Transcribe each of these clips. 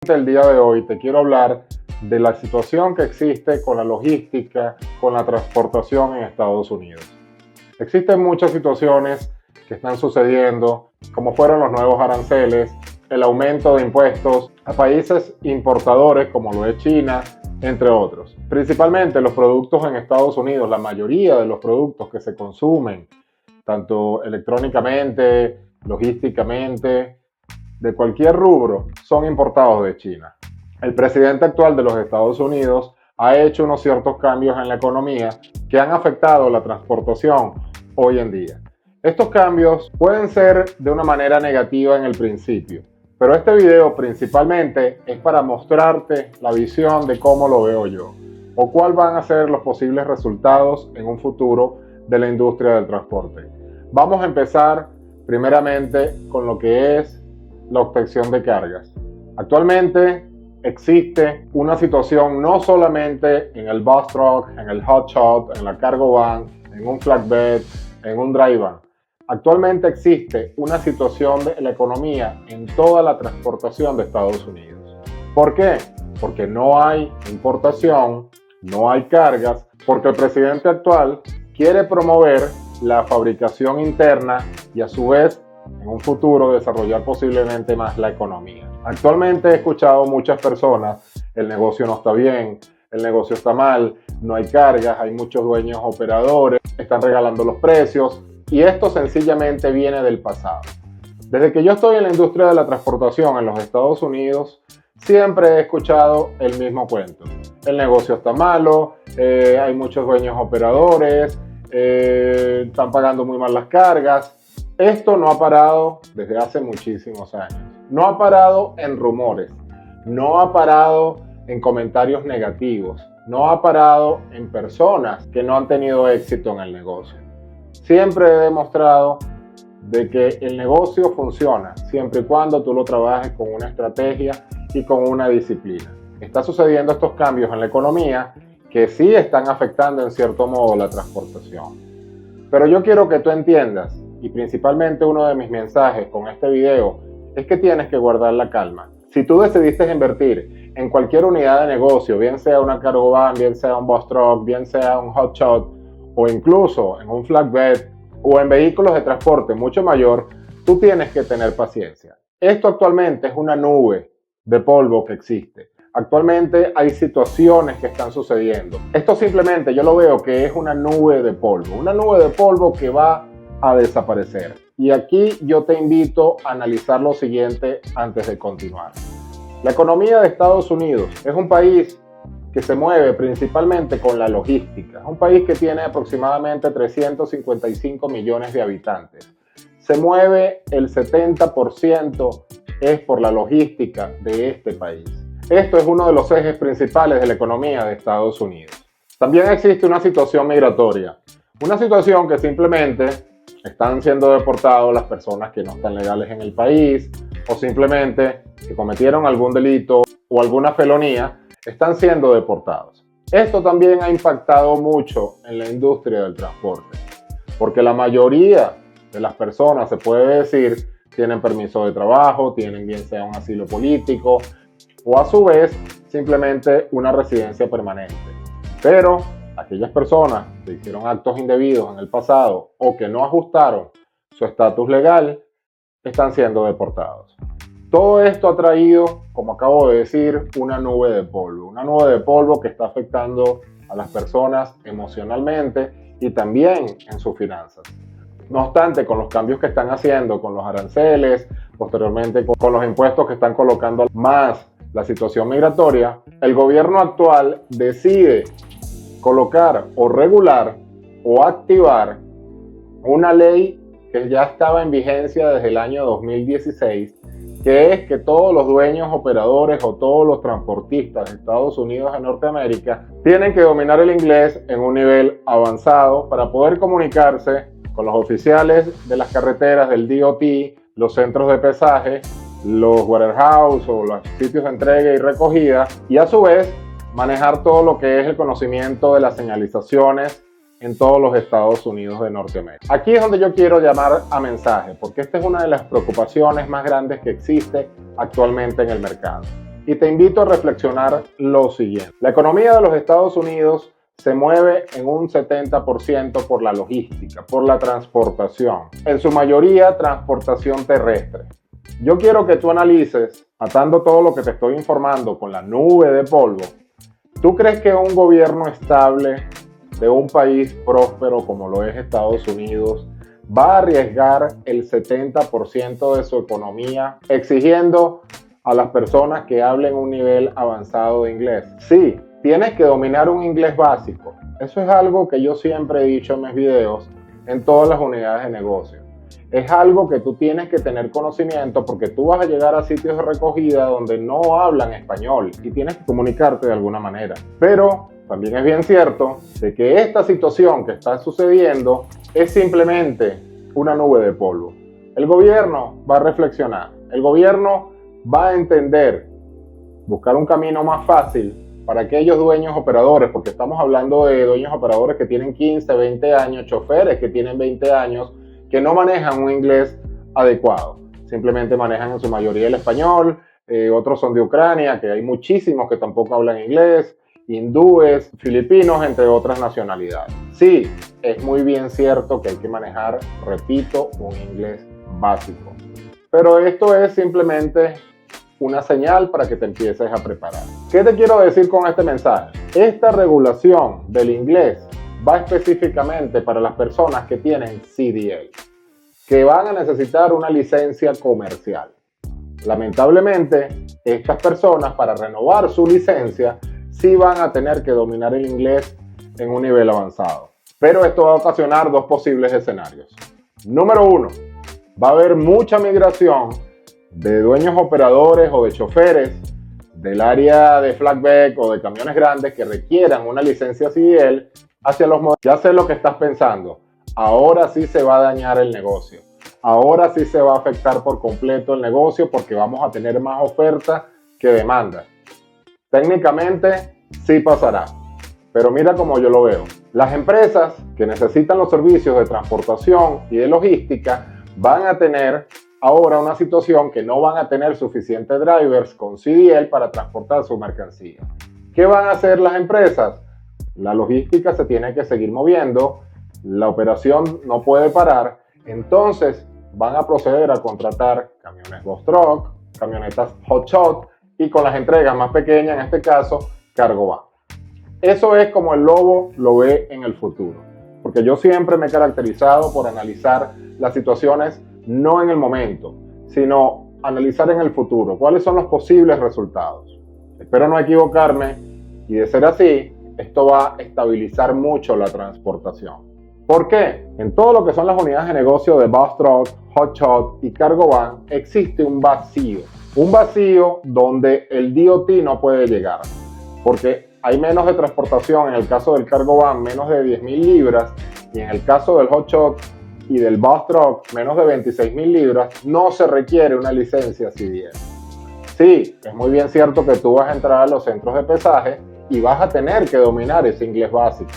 El día de hoy te quiero hablar de la situación que existe con la logística, con la transportación en Estados Unidos. Existen muchas situaciones que están sucediendo, como fueron los nuevos aranceles, el aumento de impuestos a países importadores como lo es China, entre otros. Principalmente los productos en Estados Unidos, la mayoría de los productos que se consumen, tanto electrónicamente, logísticamente, de cualquier rubro, son importados de China. El presidente actual de los Estados Unidos ha hecho unos ciertos cambios en la economía que han afectado la transportación hoy en día. Estos cambios pueden ser de una manera negativa en el principio, pero este video principalmente es para mostrarte la visión de cómo lo veo yo, o cuál van a ser los posibles resultados en un futuro de la industria del transporte. Vamos a empezar primeramente con lo que es la obtención de cargas. Actualmente existe una situación no solamente en el bus truck, en el hotshot, en la cargo van, en un flatbed, en un dry van. Actualmente existe una situación de la economía en toda la transportación de Estados Unidos. ¿Por qué? Porque no hay importación, no hay cargas, porque el presidente actual quiere promover la fabricación interna y a su vez en un futuro desarrollar posiblemente más la economía. Actualmente he escuchado muchas personas, el negocio no está bien, el negocio está mal, no hay cargas, hay muchos dueños operadores, están regalando los precios y esto sencillamente viene del pasado. Desde que yo estoy en la industria de la transportación en los Estados Unidos, siempre he escuchado el mismo cuento. El negocio está malo, hay muchos dueños operadores, están pagando muy mal las cargas. Esto no ha parado desde hace muchísimos años. No ha parado en rumores, no ha parado en comentarios negativos, no ha parado en personas que no han tenido éxito en el negocio. Siempre he demostrado de que el negocio funciona siempre y cuando tú lo trabajes con una estrategia y con una disciplina. Está sucediendo estos cambios en la economía que sí están afectando en cierto modo la transportación. Pero yo quiero que tú entiendas, y principalmente uno de mis mensajes con este video, es que tienes que guardar la calma. Si tú decidiste invertir en cualquier unidad de negocio, bien sea una cargo van, bien sea un bus truck, bien sea un hotshot, o incluso en un flatbed, o en vehículos de transporte mucho mayor, tú tienes que tener paciencia. Esto actualmente es una nube de polvo que existe. Actualmente hay situaciones que están sucediendo. Esto simplemente yo lo veo que es una nube de polvo que va a desaparecer. Y aquí yo te invito a analizar lo siguiente antes de continuar. La economía de Estados Unidos es un país que se mueve principalmente con la logística. Es un país que tiene aproximadamente 355 millones de habitantes. Se mueve el 70% es por la logística de este país. Esto es uno de los ejes principales de la economía de Estados Unidos. También existe una situación migratoria. Una situación que simplemente están siendo deportados las personas que no están legales en el país o simplemente que cometieron algún delito o alguna felonía, están siendo deportados. Esto también ha impactado mucho en la industria del transporte, porque la mayoría de las personas, se puede decir, tienen permiso de trabajo, tienen bien sea un asilo político o a su vez simplemente una residencia permanente. Pero aquellas personas que hicieron actos indebidos en el pasado o que no ajustaron su estatus legal, están siendo deportados. Todo esto ha traído, como acabo de decir, una nube de polvo que está afectando a las personas emocionalmente y también en sus finanzas. No obstante, con los cambios que están haciendo, con los aranceles, posteriormente con los impuestos que están colocando más la situación migratoria, el gobierno actual decide colocar o regular o activar una ley que ya estaba en vigencia desde el año 2016, que es que todos los dueños, operadores o todos los transportistas de Estados Unidos y Norteamérica tienen que dominar el inglés en un nivel avanzado para poder comunicarse con los oficiales de las carreteras del DOT, los centros de pesaje, los warehouse o los sitios de entrega y recogida, y a su vez manejar todo lo que es el conocimiento de las señalizaciones en todos los Estados Unidos de Norteamérica. Aquí es donde yo quiero llamar a mensaje, porque esta es una de las preocupaciones más grandes que existe actualmente en el mercado. Y te invito a reflexionar lo siguiente. La economía de los Estados Unidos se mueve en un 70% por la logística, por la transportación. En su mayoría, transportación terrestre. Yo quiero que tú analices, atando todo lo que te estoy informando con la nube de polvo. ¿Tú crees que un gobierno estable de un país próspero como lo es Estados Unidos va a arriesgar el 70% de su economía exigiendo a las personas que hablen un nivel avanzado de inglés? Sí, tienes que dominar un inglés básico. Eso es algo que yo siempre he dicho en mis videos en todas las unidades de negocio. Es algo que tú tienes que tener conocimiento porque tú vas a llegar a sitios de recogida donde no hablan español y tienes que comunicarte de alguna manera. Pero también es bien cierto de que esta situación que está sucediendo es simplemente una nube de polvo. El gobierno va a reflexionar, el gobierno va a entender, buscar un camino más fácil para aquellos dueños operadores, porque estamos hablando de dueños operadores que tienen 15, 20 años, choferes que tienen 20 años, que no manejan un inglés adecuado. Simplemente manejan en su mayoría el español, otros son de Ucrania, que hay muchísimos que tampoco hablan inglés, hindúes, filipinos, entre otras nacionalidades. Sí, es muy bien cierto que hay que manejar, repito, un inglés básico. Pero esto es simplemente una señal para que te empieces a preparar. ¿Qué te quiero decir con este mensaje? Esta regulación del inglés va específicamente para las personas que tienen CDL, que van a necesitar una licencia comercial. Lamentablemente, estas personas para renovar su licencia sí van a tener que dominar el inglés en un nivel avanzado. Pero esto va a ocasionar dos posibles escenarios. Número uno, va a haber mucha migración de dueños operadores o de choferes del área de flatbed o de camiones grandes que requieran una licencia CDL hacia los modelos. Ya sé lo que estás pensando. Ahora sí se va a dañar el negocio. Ahora sí se va a afectar por completo el negocio porque vamos a tener más oferta que demanda. Técnicamente sí pasará, pero mira cómo yo lo veo. Las empresas que necesitan los servicios de transportación y de logística van a tener ahora una situación que no van a tener suficientes drivers con CDL para transportar su mercancía. ¿Qué van a hacer las empresas? La logística se tiene que seguir moviendo, la operación no puede parar, entonces van a proceder a contratar camiones box truck, camionetas hot shot y con las entregas más pequeñas, en este caso, cargo van. Eso es como el lobo lo ve en el futuro, porque yo siempre me he caracterizado por analizar las situaciones no en el momento, sino analizar en el futuro, cuáles son los posibles resultados. Espero no equivocarme y de ser así, esto va a estabilizar mucho la transportación. ¿Por qué? En todo lo que son las unidades de negocio de bus truck, hot shot y cargo van existe un vacío. Un vacío donde el DOT no puede llegar, porque hay menos de transportación, en el caso del cargo van menos de 10.000 libras y en el caso del hot shot y del bus truck menos de 26.000 libras, no se requiere una licencia CDL. Sí, es muy bien cierto que tú vas a entrar a los centros de pesaje y vas a tener que dominar ese inglés básico,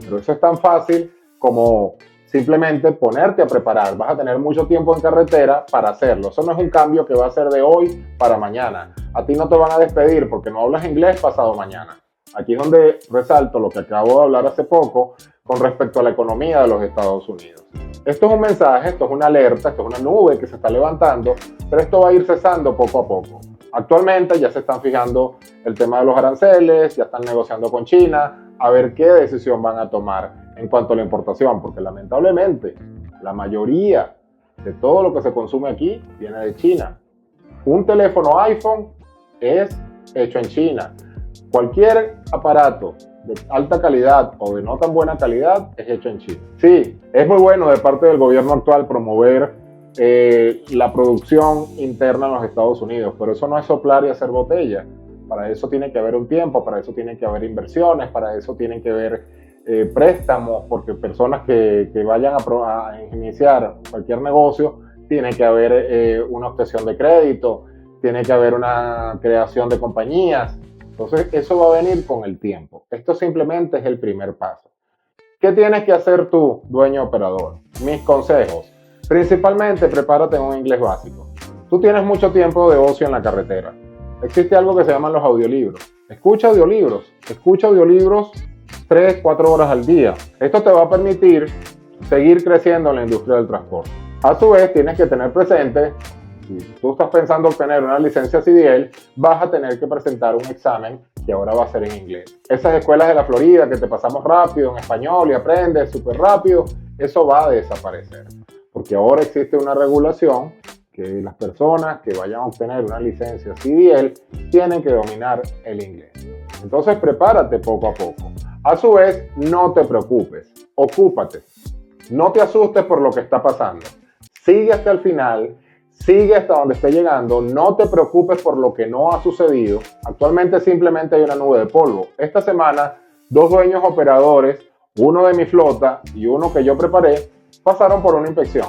pero eso es tan fácil como simplemente ponerte a preparar. Vas a tener mucho tiempo en carretera para hacerlo. Eso no es un cambio que va a ser de hoy para mañana. A ti no te van a despedir porque no hablas inglés pasado mañana. Aquí es donde resalto lo que acabo de hablar hace poco con respecto a la economía de los Estados Unidos. Esto es un mensaje, esto es una alerta, esto es una nube que se está levantando, pero esto va a ir cesando poco a poco. Actualmente ya se están fijando el tema de los aranceles, ya están negociando con China, a ver qué decisión van a tomar en cuanto a la importación, porque lamentablemente la mayoría de todo lo que se consume aquí viene de China. Un teléfono iPhone es hecho en China. Cualquier aparato de alta calidad o de no tan buena calidad es hecho en China. Sí, es muy bueno de parte del gobierno actual promover la producción interna en los Estados Unidos, pero eso no es soplar y hacer botella. Para eso tiene que haber un tiempo, para eso tiene que haber inversiones, para eso tienen que haber préstamos, porque personas que vayan a iniciar cualquier negocio, tiene que haber una obtención de crédito, tiene que haber una creación de compañías. Entonces eso va a venir con el tiempo. Esto simplemente es el primer paso. ¿Qué tienes que hacer tú, dueño operador? Mis consejos. Principalmente prepárate en un inglés básico. Tú tienes mucho tiempo de ocio en la carretera. existe algo que se llaman los audiolibros. Escucha audiolibros 3, 4 horas al día. Esto te va a permitir seguir creciendo en la industria del transporte. A su vez, tienes que tener presente, si tú estás pensando obtener una licencia CDL, vas a tener que presentar un examen que ahora va a ser en inglés. Esas escuelas de la Florida que te pasamos rápido en español y aprendes súper rápido, eso va a desaparecer. Porque ahora existe una regulación que las personas que vayan a obtener una licencia CDL tienen que dominar el inglés. Entonces prepárate poco a poco. A su vez, no te preocupes, ocúpate. No te asustes por lo que está pasando. Sigue hasta el final, sigue hasta donde esté llegando, no te preocupes por lo que no ha sucedido. Actualmente simplemente hay una nube de polvo. Esta semana, 2 dueños operadores, uno de mi flota y uno que yo preparé, pasaron por una inspección.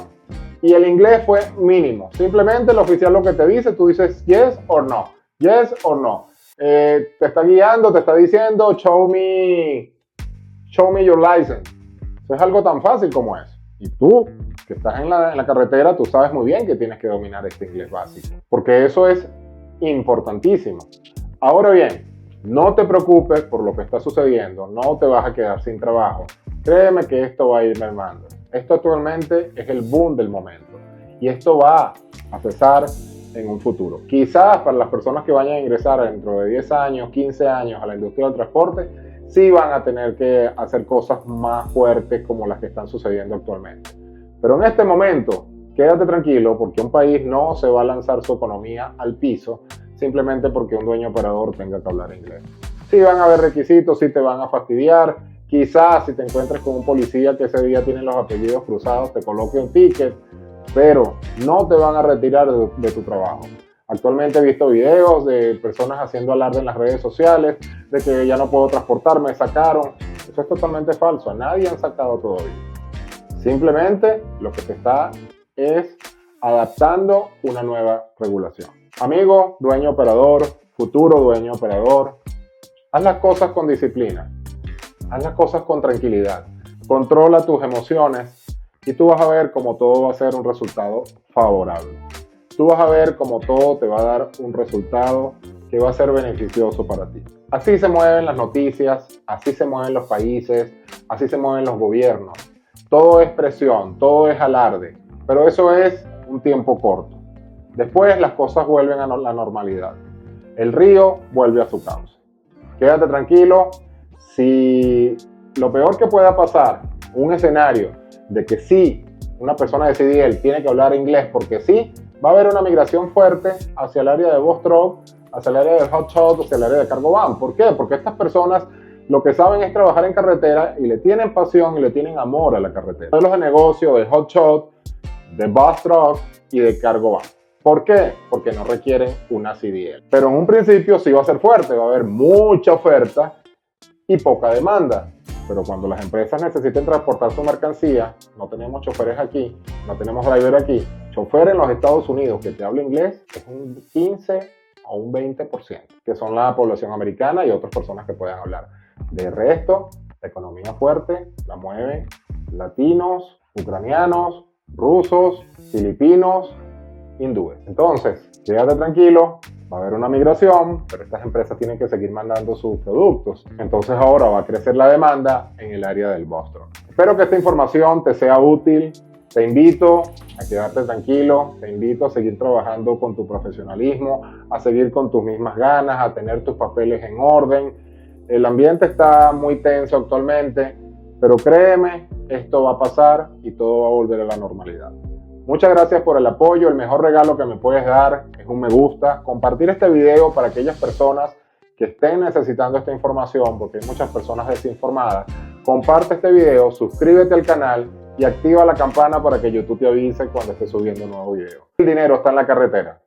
Y el inglés fue mínimo. Simplemente el oficial lo que te dice, tú dices yes or no. Yes or no. Te está guiando, te está diciendo show me your license. Eso es algo tan fácil como eso. Y tú, que estás en la carretera, tú sabes muy bien que tienes que dominar este inglés básico. Porque eso es importantísimo. Ahora bien, no te preocupes por lo que está sucediendo. No te vas a quedar sin trabajo. Créeme que esto va a ir mermando. Esto actualmente es el boom del momento. Y esto va a cesar en un futuro. Quizás para las personas que vayan a ingresar dentro de 10 años, 15 años a la industria del transporte, sí van a tener que hacer cosas más fuertes como las que están sucediendo actualmente. Pero en este momento, quédate tranquilo porque un país no se va a lanzar su economía al piso simplemente porque un dueño operador tenga que hablar inglés. Sí van a haber requisitos, sí te van a fastidiar. Quizás si te encuentres con un policía que ese día tiene los apellidos cruzados, te coloque un ticket, pero no te van a retirar de tu trabajo. Actualmente he visto videos de personas haciendo alarde en las redes sociales de que ya no puedo transportar, me sacaron. Eso es totalmente falso, a nadie han sacado todavía. Simplemente lo que se está es adaptando una nueva regulación. Amigo, dueño operador, futuro dueño operador, haz las cosas con disciplina, haz las cosas con tranquilidad, controla tus emociones y tú vas a ver cómo todo va a ser un resultado favorable. Tú vas a ver cómo todo te va a dar un resultado que va a ser beneficioso para ti. Así se mueven las noticias, así se mueven los países, así se mueven los gobiernos. Todo es presión, todo es alarde, pero eso es un tiempo corto. Después las cosas vuelven a la normalidad. El río vuelve a su cauce. Quédate tranquilo. Si lo peor que pueda pasar, un escenario de que sí, una persona de CDL tiene que hablar inglés porque sí, va a haber una migración fuerte hacia el área de bus truck, hacia el área de hot shot, hacia el área de cargo van. ¿Por qué? Porque estas personas lo que saben es trabajar en carretera y le tienen pasión y le tienen amor a la carretera. Modelos de negocio de hot shot, de bus truck y de cargo van. ¿Por qué? Porque no requieren una CDL. Pero en un principio sí va a ser fuerte, va a haber mucha oferta y poca demanda. Pero cuando las empresas necesiten transportar su mercancía, no tenemos choferes aquí, no tenemos driver aquí. Chofer en los Estados Unidos que te habla inglés es un 15 o un 20%, que son la población americana y otras personas que puedan hablar. De resto, la economía fuerte la mueven latinos, ucranianos, rusos, filipinos, hindúes. Entonces, quédate tranquilo. Va a haber una migración, pero estas empresas tienen que seguir mandando sus productos. Entonces ahora va a crecer la demanda en el área del bus truck. Espero que esta información te sea útil. Te invito a quedarte tranquilo, te invito a seguir trabajando con tu profesionalismo, a seguir con tus mismas ganas, a tener tus papeles en orden. El ambiente está muy tenso actualmente, pero créeme, esto va a pasar y todo va a volver a la normalidad. Muchas gracias por el apoyo. El mejor regalo que me puedes dar es un me gusta. Compartir este video para aquellas personas que estén necesitando esta información, porque hay muchas personas desinformadas. Comparte este video, suscríbete al canal y activa la campana para que YouTube te avise cuando esté subiendo un nuevo video. El dinero está en la carretera.